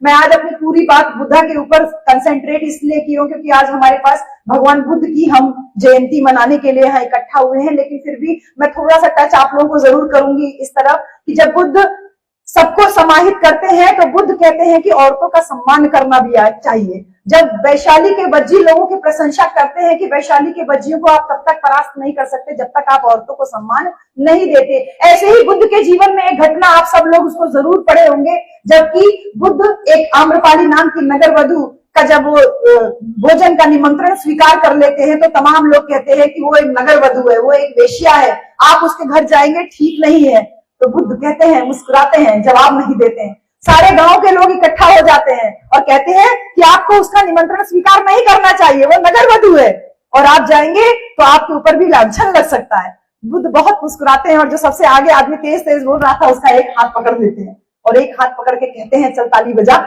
मैं आज अपनी पूरी बात बुद्धा के ऊपर कंसेंट्रेट इसलिए की हूँ क्योंकि आज हमारे पास भगवान बुद्ध की हम जयंती मनाने के लिए यहाँ इकट्ठा हुए हैं। लेकिन फिर भी मैं थोड़ा सा टच आप लोगों को जरूर करूंगी इस तरफ कि जब बुद्ध सबको समाहित करते हैं तो बुद्ध कहते हैं कि औरतों का सम्मान करना भी चाहिए। जब वैशाली के बज्जी लोगों की प्रशंसा करते हैं कि वैशाली के बज्जियों को आप तब तक परास्त नहीं कर सकते जब तक आप औरतों को सम्मान नहीं देते। ऐसे ही बुद्ध के जीवन में एक घटना आप सब लोग उसको जरूर पढ़े होंगे, जबकि बुद्ध एक आम्रपाली नाम की नगर वधू का जब वो भोजन का निमंत्रण स्वीकार कर लेते हैं तो तमाम लोग कहते हैं कि वो एक नगर वधू है, वो एक वेश्या है, आप उसके घर जाएंगे ठीक नहीं है। तो बुद्ध कहते हैं, मुस्कुराते हैं, जवाब नहीं देते हैं। सारे गांव के लोग इकट्ठा हो जाते हैं और कहते हैं कि आपको उसका निमंत्रण स्वीकार नहीं करना चाहिए, वो नगर वधू है और आप जाएंगे तो आपके ऊपर भी लांछन लग सकता है। बुद्ध बहुत मुस्कुराते हैं और जो सबसे आगे आदमी तेज तेज बोल रहा था उसका एक हाथ पकड़ लेते हैं और एक हाथ पकड़ के कहते हैं चल ताली बजा।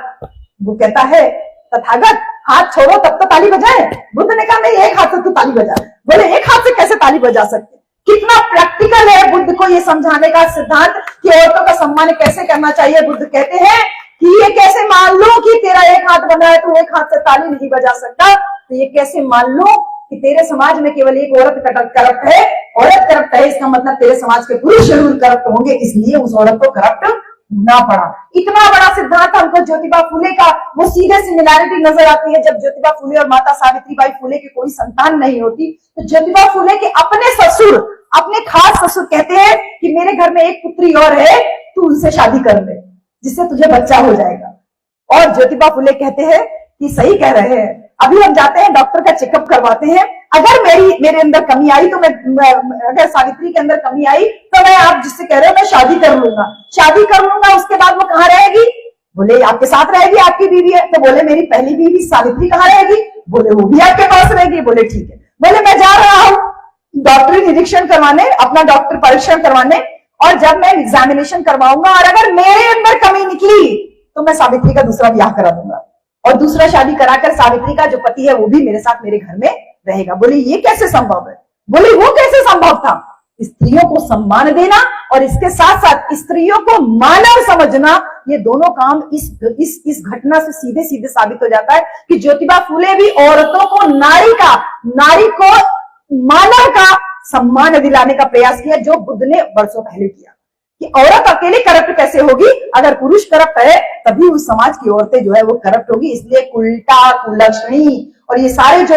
वो कहता है तथागत हाथ छोड़ो तब तो ताली बजाए। बुद्ध ने कहा नहीं, एक हाथ से तो ताली बजा। बोले एक हाथ से कैसे ताली बजा सकते? कितना प्रैक्टिकल है बुद्ध को ये समझाने का सिद्धांत कि औरतों का सम्मान कैसे करना चाहिए। बुद्ध कहते हैं कि ये कैसे मान लो कि तेरा एक हाथ बना है तो एक हाथ से ताली नहीं बजा सकता, तो ये कैसे मान लो कि तेरे समाज में केवल एक औरत करप्ट है, औरत करप्ट है, इसका मतलब तेरे समाज के पुरुष जरूर करप्ट होंगे, इसलिए उस औरत को करप्ट ना पड़ा। इतना बड़ा सिद्धांत हमको ज्योतिबा फुले का वो सीधे सिमिलैरिटी नजर आती है। जब ज्योतिबा फुले और माता सावित्रीबाई फुले की कोई संतान नहीं होती तो ज्योतिबा फुले के अपने ससुर, अपने खास ससुर कहते हैं कि मेरे घर में एक पुत्री और है, तू उनसे शादी कर ले जिससे तुझे बच्चा हो जाएगा। और ज्योतिबा फुले कहते हैं कि सही कह रहे हैं, अभी हम जाते हैं डॉक्टर का चेकअप करवाते हैं, अगर मेरे अंदर कमी आई तो मैं अगर सावित्री के अंदर कमी आई तो मैं आप जिससे कह रहे हो मैं शादी कर लूंगा, उसके बाद वो कहाँ रहेगी? बोले आपके साथ रहेगी, आपकी बीवी है। तो बोले मेरी पहली बीवी सावित्री कहाँ रहेगी? बोले वो भी आपके पास रहेगी। बोले ठीक है। बोले मैं जा रहा हूँ डॉक्टरी निरीक्षण करवाने, अपना डॉक्टर परीक्षण करवाने, और जब मैं एग्जामिनेशन करवाऊंगा और अगर मेरे अंदर कमी निकली तो मैं सावित्री का दूसरा ब्याह करा दूंगा और दूसरा शादी कराकर सावित्री का जो पति है वो भी मेरे साथ मेरे घर में रहेगा। बोले ये कैसे संभव है? बोले वो कैसे संभव था? स्त्रियों को सम्मान देना और इसके साथ साथ स्त्रियों को मानव समझना, ये दोनों काम इस घटना से सीधे सीधे साबित हो जाता है कि ज्योतिबा फुले भी औरतों को नारी को मानव का सम्मान दिलाने का प्रयास किया, जो बुद्ध ने वर्षों पहले किया। कि औरत अकेले करप्ट कैसे होगी? अगर पुरुष करप्ट है तभी उस समाज की औरतें जो है वो करप्ट होगी। इसलिए कुलटा, कुलक्षणी और ये सारे जो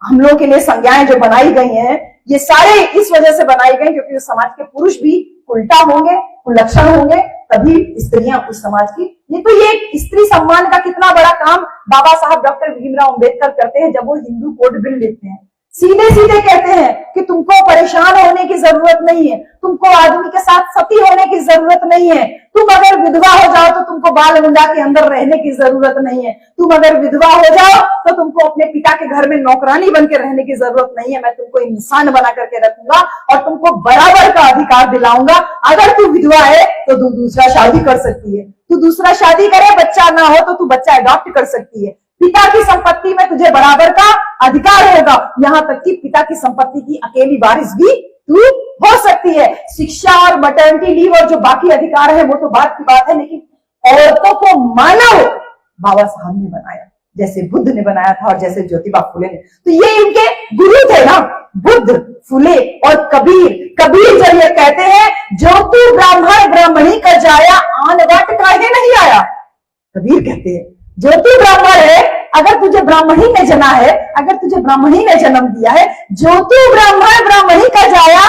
हम लोगों के लिए संज्ञाएं जो बनाई गई हैं, ये सारे इस वजह से बनाई गई क्योंकि उस समाज के पुरुष भी उल्टा होंगे, कुलक्षण होंगे, तभी स्त्रियां उस समाज की। ये स्त्री सम्मान का कितना बड़ा काम बाबा साहब डॉक्टर भीमराव अंबेडकर करते हैं जब वो हिंदू कोड बिल लेते हैं। सीधे सीधे कहते हैं कि तुमको परेशान होने की जरूरत नहीं है, तुमको आदमी के साथ सती होने की जरूरत नहीं है, तुम अगर विधवा हो जाओ तो तुमको बाल गंगा के अंदर रहने की जरूरत नहीं है, तुम अगर विधवा हो जाओ तो तुमको अपने पिता के घर में नौकरानी बन के रहने की जरूरत नहीं है। मैं तुमको इंसान बना करके रखूंगा और तुमको बराबर का अधिकार दिलाऊंगा। अगर तू विधवा है तो तू दूसरा शादी कर सकती है, तू दूसरा शादी करे, बच्चा ना हो तो तू बच्चा अडॉप्ट कर सकती है, पिता की संपत्ति में तुझे बराबर का अधिकार होगा, यहाँ तक कि पिता की संपत्ति की अकेली वारिस भी तू हो सकती है। शिक्षा और मैटरनिटी लीव और जो बाकी अधिकार है वो तो बात की बात है, लेकिन औरतों को मानव बाबा साहब ने बनाया, जैसे बुद्ध ने बनाया था और जैसे ज्योतिबा फुले ने। तो ये इनके गुरु थे ना, बुद्ध, फुले और कबीर। कबीर जब ये कहते हैं जो तू ब्राह्मण ब्राह्मणी का जाया, आन बाट काहे नहीं आया। कबीर कहते हैं जो तू ब्राह्मण है, अगर तुझे ब्राह्मणी ने जना है, अगर तुझे ब्राह्मणी ने जन्म दिया है, जो तू ब्राह्मण ब्राह्मणी का जाया,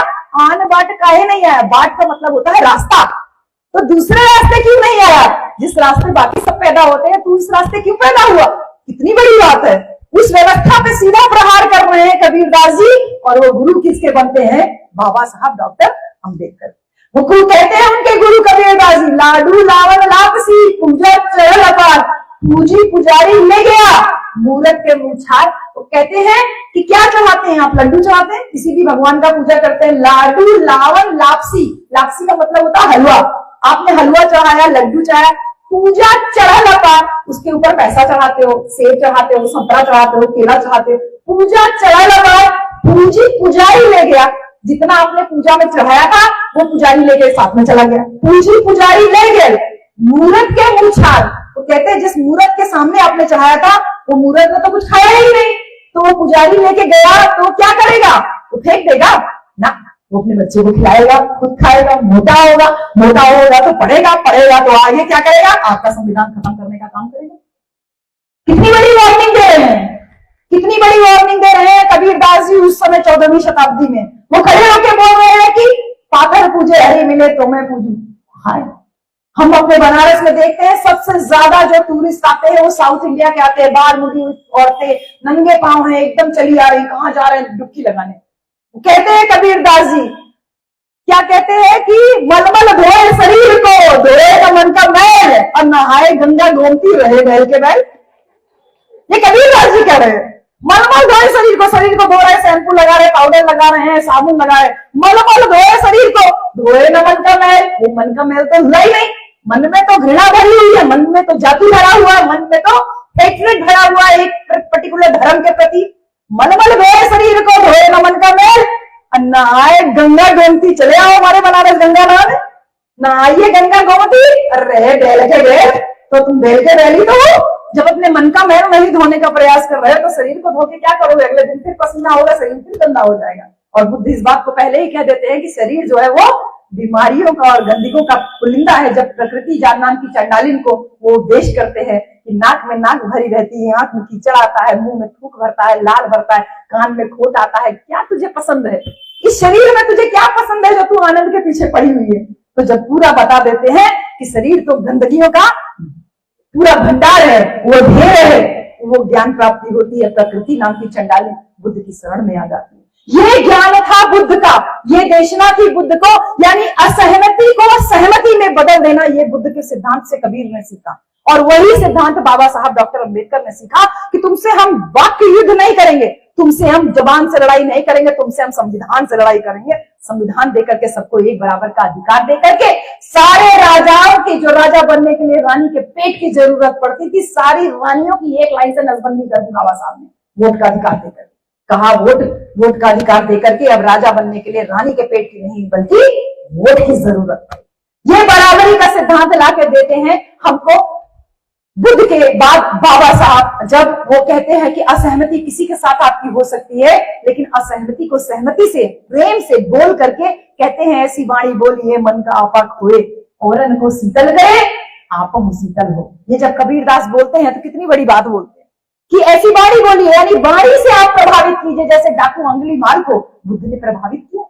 आन बाट काहे नहीं आया। बाट का मतलब होता है रास्ता, तो दूसरे रास्ते क्यों नहीं आया? जिस रास्ते बाकी सब पैदा होते हैं, तू इस रास्ते क्यों पैदा हुआ? कितनी बड़ी बात है। उस व्यवस्था पे सीधा प्रहार कर रहे हैं कबीरदास जी, और वो गुरु किसके बनते हैं? बाबा साहब डॉक्टर अंबेडकर। वो कहते हैं उनके गुरु कबीरदास जी, लाडू लावन लापसी पूजा चढ़ल अपार, पूजी पुजारी ले गया मूरत के मुछार। तो कहते हैं कि क्या चढ़ाते हैं आप? लड्डू चढ़ाते हैं, किसी भी भगवान का पूजा करते हैं। लाडू लावन लापसी, लापसी का मतलब होता है हलवा। आपने हलवा चढ़ाया, लड्डू चढ़ाया, पूजा चढ़ा लपा, उसके ऊपर पैसा चढ़ाते हो, सेब चढ़ाते हो, संतरा चढ़ाते हो, केला चढ़ाते हो। पूजा चढ़ा लपा, पूजी पुजारी ले गया। जितना आपने पूजा में चढ़ाया था वो पुजारी लेके साथ में चला गया। पूजी पुजारी ले गए मूरत के मुछार। तो कहते हैं जिस मूर्त के सामने आपने चढ़ाया था, वो मूर्त ने तो कुछ खाया ही नहीं, तो वो पुजारी लेके गया तो क्या करेगा, वो फेंक देगा ना, वो अपने बच्चे को खिलाएगा, खुद खाएगा, मोटा होगा तो पढ़ेगा तो आगे क्या करेगा, आपका संविधान खत्म करने का काम करेगा। कितनी बड़ी वार्निंग दे रहे हैं, कितनी बड़ी वार्निंग दे रहे हैं कबीर दास जी उस समय 14वीं शताब्दी में। वो खड़े होकर बोल रहे हैं कि पाथर पूजे हरि मिले तो मैं पूजू। हाय, हम अपने बनारस में देखते हैं सबसे ज्यादा जो टूरिस्ट आते हैं वो साउथ इंडिया के आते हैं, बाल मुड़ी औरतें नंगे पांव हैं, एकदम चली आ रही, कहां जा रहे हैं डुबकी लगाने। कहते हैं कबीर दास जी, क्या कहते हैं कि मलमल धोए शरीर को, धोए न मन का मैल, और नहाए गंगा गोमती रहे बैल के बैल। ये कबीर दास जी कह रहे हैं, मलमल धोए शरीर को धो रहे, शैम्पू लगा रहे, पाउडर लगा रहे हैं, साबुन लगा रहे, मलमल धोए शरीर को, धोए न मन का मैल। वो मन का मैल तो धुला ही नहीं, मन में तो घृणा भरी हुई है, मन में तो जाति भरा हुआ है, मन में तो हेट्रेड भरा हुआ है एक पर्टिकुलर धर्म के प्रति। मलमल धोए शरीर को, धोए न मन का मैल, नहाए गंगा गोमती। चले आओ हमारे बनारस गंगा नहाने, नहाइए गंगा गोमती। रहे बैल के बैल, तो तुम बैल के बैल ही तो हो। जब अपने मन का मैल नहीं धोने का प्रयास कर रहे हो तो शरीर को धो के क्या करोगे, अगले दिन फिर पसीना होगा, शरीर फिर गंदा हो जाएगा। और बुद्ध इस बात को पहले ही कह देते हैं कि शरीर जो है वो बीमारियों का और गंदगियों का पुलिंदा है। जब प्रकृति जान नाम की चंडालिन को वो उपदेश करते हैं कि नाक में नाक भरी रहती है, आंख में कीचड़ आता है, मुंह में थूक भरता है, लाल भरता है, कान में खोट आता है, क्या तुझे पसंद है, इस शरीर में तुझे क्या पसंद है जो तू आनंद के पीछे पड़ी हुई है। तो जब पूरा बता देते हैं कि शरीर तो गंदगियों का पूरा भंडार है, वो ढेर है, वो ज्ञान प्राप्ति होती है, प्रकृति नाम की चंडालिन बुद्ध की शरण में आ जाती है। ये ज्ञान था बुद्ध का, ये देशना थी बुद्ध को, यानी असहमति को सहमति में बदल देना, ये बुद्ध के सिद्धांत से कबीर ने सीखा। और वही सिद्धांत बाबा साहब डॉक्टर अंबेडकर ने सीखा कि तुमसे हम वाक्य युद्ध नहीं करेंगे, तुमसे हम जबान से लड़ाई नहीं करेंगे, तुमसे हम संविधान से लड़ाई करेंगे। संविधान देकर के सबको एक बराबर का अधिकार देकर के, सारे राजाओं की, जो राजा बनने के लिए रानी के पेट की जरूरत पड़ती थी, सारी रानियों की एक लाइन से नसबंदी कर दी बाबा साहब ने, वोट का अधिकार देकर। कहा वोट का अधिकार देकर के अब राजा बनने के लिए रानी के पेट की नहीं बल्कि वोट की जरूरत पड़ी। ये बराबरी का सिद्धांत ला के देते हैं हमको बुद्ध के बाद बाबा साहब, जब वो कहते हैं कि असहमति किसी के साथ आपकी हो सकती है, लेकिन असहमति को सहमति से, प्रेम से बोल करके कहते हैं, ऐसी वाणी बोलिए मन का आपा खोए, औरन को शीतल गए आपम शीतल हो। ये जब कबीर दास बोलते हैं तो कितनी बड़ी बात बोलते हैं कि ऐसी वाणी बोलिए, यानी वाणी से आप प्रभावित कीजिए। जैसे डाकू अंगुलीमाल को बुद्ध ने प्रभावित किया।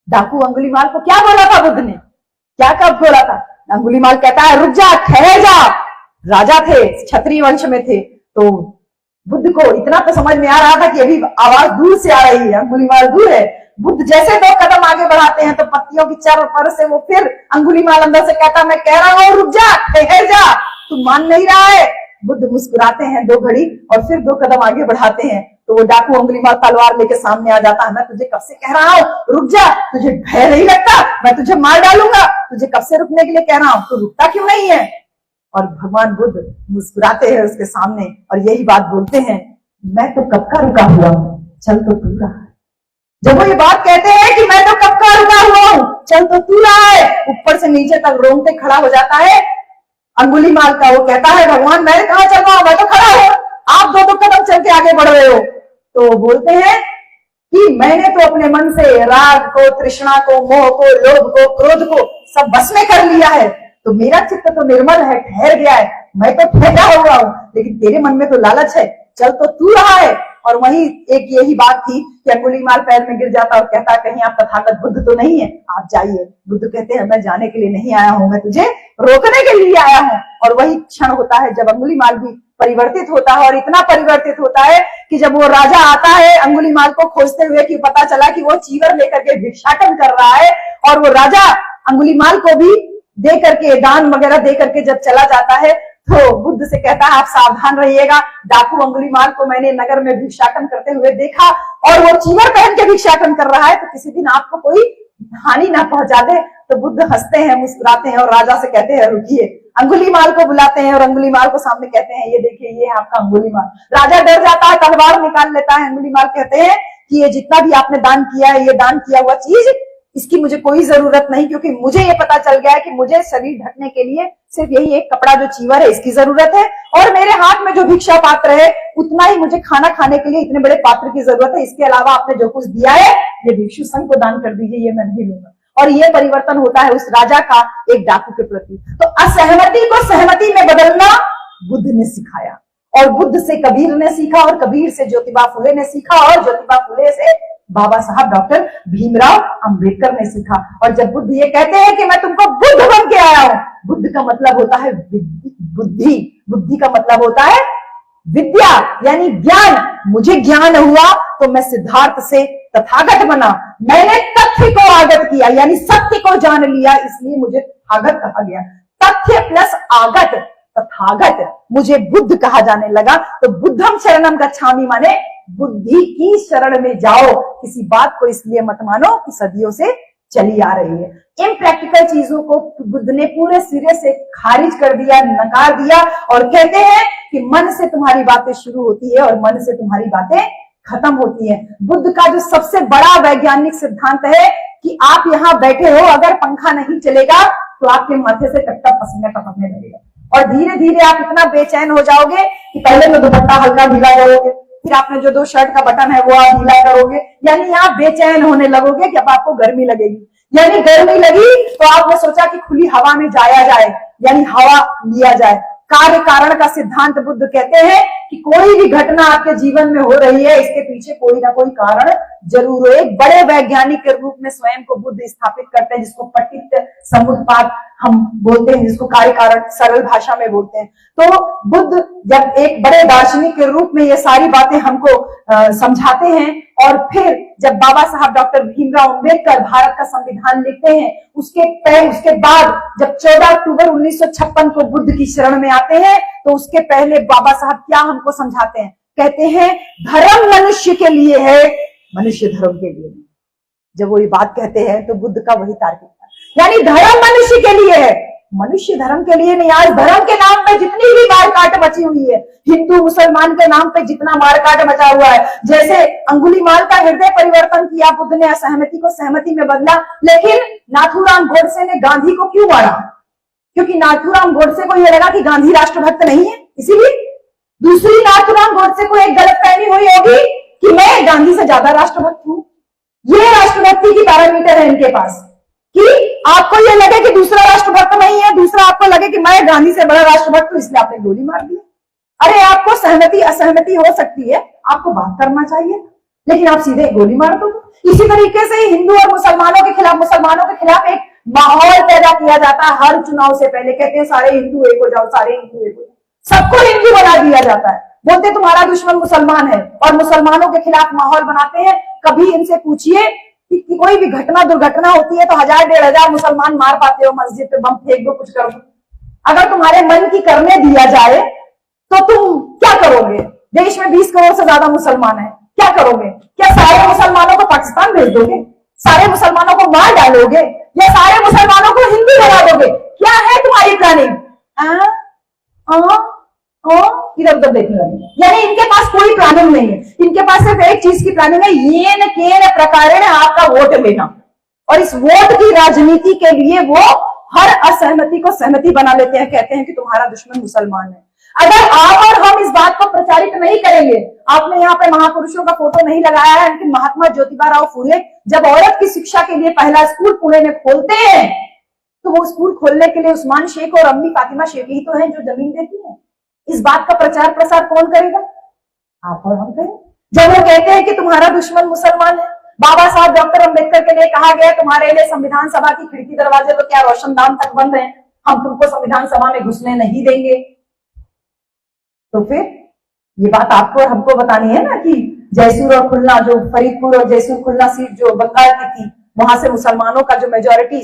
डाकू अंगुलीमाल को क्या बोला था बुद्ध ने, क्या कब बोला था? अंगुलीमाल कहता है रुक जा, ठहर जा। राजा थे, क्षत्रिय वंश में थे, तो बुद्ध को इतना तो समझ में आ रहा था कि अभी आवाज दूर से आ रही है, अंगुलीमाल दूर है। बुद्ध जैसे 2 कदम आगे बढ़ाते हैं तो पत्तियों की चारों पर से वो फिर अंगुलीमाल अंदर से कहता, मैं कह रहा हूं रुक जा, ठहर जा, तू मान नहीं रहा है। बुद्ध मुस्कुराते हैं 2 घड़ी और फिर 2 कदम आगे बढ़ाते हैं, तो वो डाकू अंगुलीमाल तलवार लेके सामने आ जाता है। मैं तुझे कब से कह रहा हूँ रुक जा, तुझे भय नहीं लगता, मैं तुझे मार डालूंगा, तुझे कब से रुकने के लिए कह रहा हूँ, तू रुकता क्यों नहीं है? और भगवान बुद्ध मुस्कुराते हैं उसके सामने और यही बात बोलते हैं, मैं तो कब का रुका हुआ हूँ, चल तो तू रहा है। जब वो ये बात कहते हैं कि मैं तो कब का रुका हुआ हूँ, चल तो तू रहा है, ऊपर से नीचे तक रोंगटे खड़ा हो जाता है अंगुलीमाल का। वो कहता है भगवान मैं कहाँ चल रहा हूँ, मैं तो खड़ा हूँ, आप 2 कदम चल के आगे बढ़ रहे हो। तो बोलते हैं कि मैंने तो अपने मन से राग को, तृष्णा को, मोह को, लोभ को, क्रोध को सब बस में कर लिया है, तो मेरा चित्त तो निर्मल है, ठहर गया है, मैं तो ठहरा हुआ हूँ, लेकिन तेरे मन में तो लालच है, चल तो तू रहा है। और वही एक यही बात थी कि अंगुलीमाल पैर में गिर जाता और कहता कहीं आप तथागत बुद्ध तो नहीं है, आप जाइए। बुद्ध कहते हैं मैं जाने के लिए नहीं आया हूं, मैं तुझे रोकने के लिए आया हूं। और वही क्षण होता है जब अंगुलीमाल भी परिवर्तित होता है, और इतना परिवर्तित होता है कि जब वो राजा आता है अंगुलीमाल को खोजते हुए कि पता चला कि वो चीवर लेकर के भिक्षाटन कर रहा है, और वो राजा अंगुलीमाल को भी दे करके, दान वगैरह दे करके जब चला जाता है तो बुद्ध से कहता है आप सावधान रहिएगा, डाकू अंगुलीमाल को मैंने नगर में भिक्षाटन करते हुए देखा और वो चीवर पहन के भिक्षाटन कर रहा है, तो किसी दिन आपको कोई हानि ना पहुंचा दे। तो बुद्ध हंसते हैं, मुस्कुराते हैं और राजा से कहते हैं रुकिए। अंगुलीमाल को बुलाते हैं और अंगुलीमाल को सामने कहते हैं ये देखिए ये है आपका अंगुलीमाल। राजा डर जाता है, तलवार निकाल लेता है। अंगुलीमाल कहते हैं कि ये जितना भी आपने दान किया है, ये दान किया हुआ चीज इसकी मुझे कोई जरूरत नहीं, क्योंकि मुझे ये पता चल गया है कि मुझे शरीर ढकने के लिए सिर्फ यही एक कपड़ा जो चीवर है इसकी जरूरत है, और मेरे हाथ में जो भिक्षा पात्र है उतना ही मुझे खाना खाने के लिए इतने बड़े पात्र की जरूरत है। इसके अलावा आपने जो कुछ दिया है ये भिक्षु संघ को दान कर दीजिए, ये मैं नहीं लूंगा। और ये परिवर्तन होता है उस राजा का एक डाकू के प्रति। तो असहमति को सहमति में बदलना बुद्ध ने सिखाया, और बुद्ध से कबीर ने सीखा, और कबीर से ज्योतिबा फुले ने सीखा, और ज्योतिबा फुले से बाबा साहब डॉक्टर भीमराव अंबेडकर ने सीखा। और जब बुद्ध ये कहते हैं कि मैं तुमको बुद्ध बन के आया हूं, बुद्ध का मतलब होता है बुद्धि, बुद्धि का मतलब होता है विद्या यानी ज्ञान। मुझे ज्ञान हुआ तो मैं सिद्धार्थ से तथागत बना, मैंने तथ्य को आगत किया यानी सत्य को जान लिया, इसलिए मुझे तथागत कहा गया। तथ्य प्लस आगत तथागत, मुझे बुद्ध कहा जाने लगा। तो बुद्धम शरणम गच्छामि माने बुद्धि की शरण में जाओ, किसी बात को इसलिए मत मानो कि सदियों से चली आ रही है। इम्प्रैक्टिकल चीजों को बुद्ध ने पूरे सिरे से खारिज कर दिया, नकार दिया, और कहते हैं कि मन से तुम्हारी बातें शुरू होती है और मन से तुम्हारी बातें खत्म होती है। बुद्ध का जो सबसे बड़ा वैज्ञानिक सिद्धांत है कि आप यहाँ बैठे हो, अगर पंखा नहीं चलेगा तो आपके माथे से टपटा पसीना टपकने लगेगा, और धीरे धीरे आप इतना बेचैन हो जाओगे कि पहले तो दुपट्टा हल्का ढीला करोगे, फिर आपने जो दो शर्ट का बटन है वो आप ढीला करोगे, यानी आप बेचैन होने लगोगे कि अब आपको गर्मी लगेगी। यानी गर्मी लगी तो आपने सोचा कि खुली हवा में जाया जाए, यानी हवा लिया जाए। कार्य कारण का सिद्धांत बुद्ध कहते हैं कि कोई भी घटना आपके जीवन में हो रही है, इसके पीछे कोई ना कोई कारण जरूर हो। एक बड़े वैज्ञानिक के रूप में स्वयं को बुद्ध स्थापित करते हैं, जिसको पठित समुत्पाद हम बोलते हैं, जिसको कार्य कारण सरल भाषा में बोलते हैं। तो बुद्ध जब एक बड़े दार्शनिक के रूप में ये सारी बातें हमको समझाते हैं, और फिर जब बाबा साहब डॉक्टर भीमराव अंबेडकर भारत का संविधान लिखते हैं, उसके बाद जब 14 अक्टूबर 1956 को बुद्ध की शरण में आते हैं, तो उसके पहले बाबा साहब क्या हमको समझाते हैं? कहते हैं धर्म मनुष्य के लिए है, मनुष्य धर्म के लिए नहीं। जब वो ये बात कहते हैं तो बुद्ध का वही तार्किक था, यानी धर्म मनुष्य के लिए है, मनुष्य धर्म के लिए नहीं। आज धर्म के नाम पे जितनी भी मारकाट मची हुई है, हिंदू मुसलमान के नाम पे जितना मारकाट मचा हुआ है, जैसे अंगुलीमाल का हृदय परिवर्तन किया बुद्ध ने, असहमति को सहमति में बदला, लेकिन नाथूराम गोडसे ने गांधी को क्यों मारा? क्योंकि नाथूराम गोडसे को यह लगा कि गांधी राष्ट्रभक्त नहीं है, इसीलिए। दूसरी, नाथूराम गोडसे को एक गलतफहमी हुई होगी कि मैं गांधी से ज्यादा राष्ट्रभक्त हूं। ये राष्ट्रभक्ति की पैरामीटर है इनके पास, कि आपको ये लगे कि दूसरा राष्ट्रभक्त नहीं है, दूसरा आपको लगे कि मैं गांधी से बड़ा राष्ट्रभक्त हूं, इसलिए आपने गोली मार दी। अरे आपको सहमति असहमति हो सकती है, आपको बात करना चाहिए, लेकिन आप सीधे गोली मार दो। इसी तरीके से हिंदू और मुसलमानों के खिलाफ एक माहौल पैदा किया जाता है हर चुनाव से पहले। कहते हैं सारे हिंदू एक हो जाओ, सारे हिंदू एक हो जाओ, सबको हिंदू बना दिया जाता है। बोलते तुम्हारा दुश्मन मुसलमान है, और मुसलमानों के खिलाफ माहौल बनाते हैं। कभी इनसे पूछिए कि कोई भी घटना दुर्घटना होती है तो 1000-1500 मुसलमान मार पाते हो, मस्जिद पे बम फेंक दो, कुछ करो। अगर तुम्हारे मन की करने दिया जाए तो तुम क्या करोगे? देश में 20 करोड़ से ज्यादा मुसलमान है, क्या करोगे? क्या सारे मुसलमानों को पाकिस्तान भेज दोगे? सारे मुसलमानों को मार डालोगे? या सारे मुसलमानों को हिंदू बना दोगे? क्या है तुम्हारी प्लानिंग? इधर उधर देखने लगे, यानी इनके पास कोई प्लानिंग नहीं है। इनके पास सिर्फ एक चीज की प्लानिंग है, येन केन प्रकारेण आपका वोट लेना, और इस वोट की राजनीति के लिए वो हर असहमति को सहमति बना लेते हैं। कहते हैं कि तुम्हारा दुश्मन मुसलमान है। अगर आप और हम इस बात को प्रचारित नहीं करेंगे, आपने यहाँ पे महापुरुषों का फोटो नहीं लगाया है, लेकिन महात्मा ज्योतिबा राव फुले जब औरत की शिक्षा के लिए पहला स्कूल पुणे में खोलते हैं, तो वो स्कूल खोलने के लिए उस्मान शेख और अम्मी फातिमा शेख ही तो हैं जो जमीन देती हैं। इस बात का प्रचार प्रसार कौन करेगा? आप और हम करें। जब वो कहते हैं कि तुम्हारा दुश्मन मुसलमान है, बाबा साहब डॉक्टर अंबेडकर के लिए कहा गया तुम्हारे लिए संविधान सभा की खिड़की दरवाजे तो क्या रोशनदान तक बंद है, हम तुमको संविधान सभा में घुसने नहीं देंगे। तो फिर ये बात आपको और हमको बतानी है ना कि जयसूर और खुलना, जो फरीदपुर और जयसूर खुलना सीट जो बंगाल की थी, वहां से मुसलमानों का जो मेजोरिटी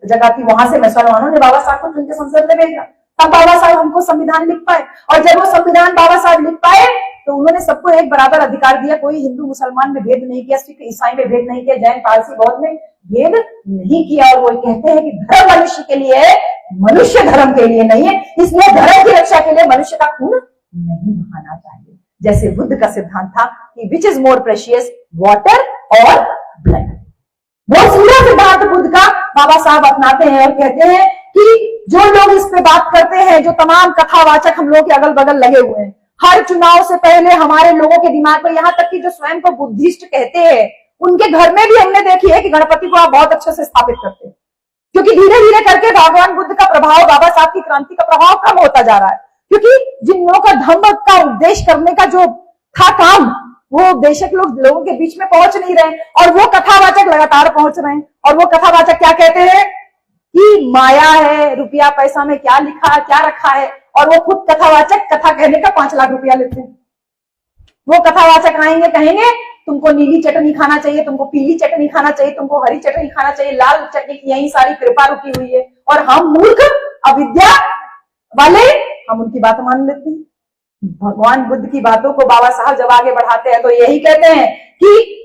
जगह थी, वहां से मुसलमानों ने बाबा साहब को चुन के संसद में भेजा, तब बाबा साहब हमको संविधान लिख पाए। और जब वो संविधान बाबा साहब लिख पाए तो उन्होंने सबको एक बराबर अधिकार दिया। कोई हिंदू मुसलमान में भेद नहीं किया, सिख ईसाई में भेद नहीं किया, जैन पारसी बौद्ध में भेद नहीं किया। और वो कहते हैं कि धर्म मनुष्य के लिए है, मनुष्य धर्म के लिए नहीं है, इसलिए धर्म की रक्षा के लिए मनुष्य का खून नहीं बहाना चाहिए। जैसे बुद्ध का सिद्धांत था कि which is more precious, water और ब्लड। वो सीधा सिद्धांत बुद्ध का बाबा साहब अपनाते हैं और कहते हैं कि जो लोग इस पे बात करते हैं, जो तमाम कथावाचक हम लोग के अगल बगल लगे हुए हैं, हर चुनाव से पहले हमारे लोगों के दिमाग में, यहाँ तक कि जो स्वयं को बुद्धिस्ट कहते हैं, उनके घर में भी हमने देखी है कि गणपति को आप बहुत अच्छे से स्थापित करते हैं, क्योंकि धीरे धीरे करके भगवान बुद्ध का प्रभाव, बाबा साहब की क्रांति का प्रभाव कम होता जा रहा है, क्योंकि जिन लोगों का धम्म का उपदेश करने का जो था काम, वो बेशक लोगों के बीच में पहुंच नहीं रहे, और वो कथावाचक लगातार पहुंच रहे हैं। और वो कथावाचक क्या कहते हैं कि माया है, रुपया पैसा में क्या लिखा, क्या रखा है, और वो खुद कथावाचक कथा कहने का 5 लाख रुपया लेते हैं। वो कथावाचक आएंगे, कहेंगे तुमको नीली चटनी खाना चाहिए, तुमको पीली चटनी खाना चाहिए, तुमको हरी चटनी खाना चाहिए, लाल चटनी की यही सारी कृपा रुकी हुई है, और हम मूर्ख अविद्या वाले हम उनकी बात मान लेते हैं। भगवान बुद्ध की बातों को बाबा साहब जब आगे बढ़ाते हैं तो यही कहते हैं कि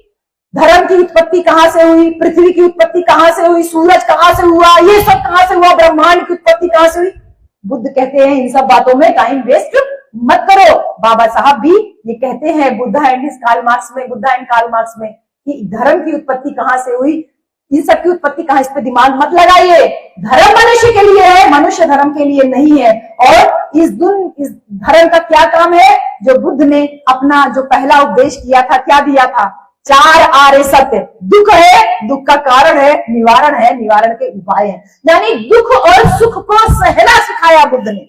धर्म की उत्पत्ति कहां से हुई, पृथ्वी की उत्पत्ति कहां से हुई, सूरज कहां से हुआ, ये सब कहां से हुआ, ब्रह्मांड की उत्पत्ति कहां से हुई। बुद्ध कहते हैं इन सब बातों में टाइम वेस्ट मत करो। बाबा साहब भी ये कहते हैं बुद्धा एंड कार्ल मार्क्स में कि धर्म की उत्पत्ति कहां से हुई, इन सब की उत्पत्ति कहां, इस पे दिमाग मत लगाइए। धर्म मनुष्य के लिए है, मनुष्य धर्म के लिए नहीं है। और इस धर्म का क्या काम है, जो बुद्ध ने अपना जो पहला उपदेश किया था, क्या दिया था, 4 आर्य सत्य। दुख है, दुख का कारण है, निवारण है, निवारण के उपाय है। यानी दुख और सुख को सहना सिखाया बुद्ध ने।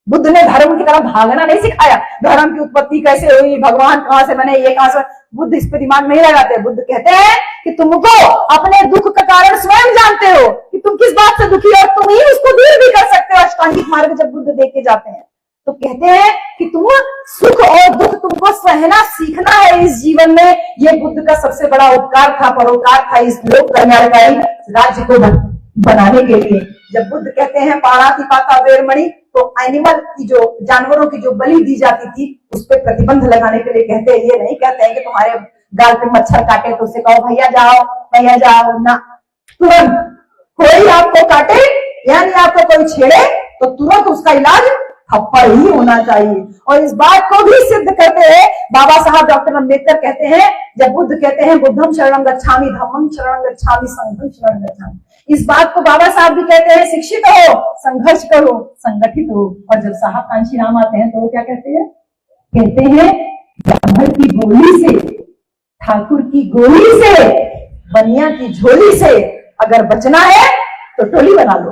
बुद्ध ने धर्म की तरफ भागना नहीं सिखाया। धर्म की उत्पत्ति कैसे हुई, भगवान कहां से बने, ये कहां से, बुद्ध इस पे दिमाग नहीं लगाते। बुद्ध कहते हैं कि तुमको अपने दुख का कारण स्वयं जानते हो कि तुम किस बात से दुखी हो, और तुम ही उसको दूर भी कर सकते हो। अष्टांगिक मार्ग जब बुद्ध देके जाते हैं तो कहते हैं कि तुम सुख और दुख तुमको सहना सीखना है इस जीवन में। ये बुद्ध का सबसे बड़ा उपकार था, परोपकार था इस लोक कल्याणकारी राज्य को बनाने के लिए। जब बुद्ध कहते हैं पाणाति पाता वेरमणि, तो एनिमल की जो जानवरों की जो बलि दी जाती थी उस पर प्रतिबंध लगाने के लिए कहते हैं। ये नहीं कहते हैं कि तुम्हारे गाल पे मच्छर काटे तो उसे कहो भैया जाओ ना। तुरंत कोई आपको काटे यानी आपको कोई छेड़े तो तुरंत उसका इलाज थप्पड़ ही होना चाहिए। और इस बात को भी सिद्ध करते हैं बाबा साहब डॉक्टर अम्बेडकर कहते हैं, जब बुद्ध कहते हैं बुद्धम शरणं गच्छामि, धम्मं शरणं गच्छामि, संघं शरणं गच्छामि, इस बात को बाबा साहब भी कहते हैं शिक्षित हो, संघर्ष करो, संगठित हो। और जब साहब कांशी राम आते हैं तो वो क्या कहते हैं, कहते हैं ब्राह्मण की गोली से, ठाकुर की गोली से, बनिया की झोली से अगर बचना है तो टोली बना लो,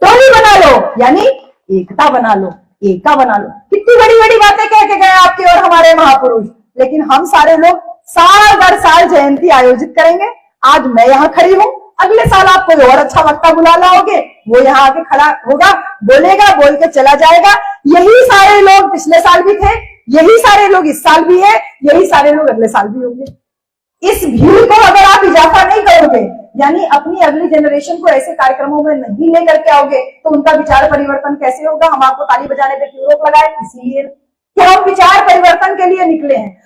टोली बना लो, यानी एकता बना लो, एका बना लो। कितनी बड़ी बड़ी बातें कह के गए आपके और हमारे महापुरुष, लेकिन हम सारे लोग साल दर साल जयंती आयोजित करेंगे। आज मैं यहाँ खड़ी हूँ, अगले साल आप कोई और अच्छा वक्ता बुला लाओगे, वो यहाँ आके खड़ा होगा, बोलेगा, बोल के चला जाएगा। यही सारे लोग पिछले साल भी थे, यही सारे लोग इस साल भी है, यही सारे लोग अगले साल भी होंगे। इस भीड़ को अगर आप इजाफा नहीं करोगे, यानी अपनी अगली जनरेशन को ऐसे कार्यक्रमों में नहीं लेकर के आओगे, तो उनका विचार परिवर्तन कैसे होगा। हम आपको ताली बजाने पे क्यों रोक लगाए, इसलिए कि हम विचार परिवर्तन के लिए निकले हैं।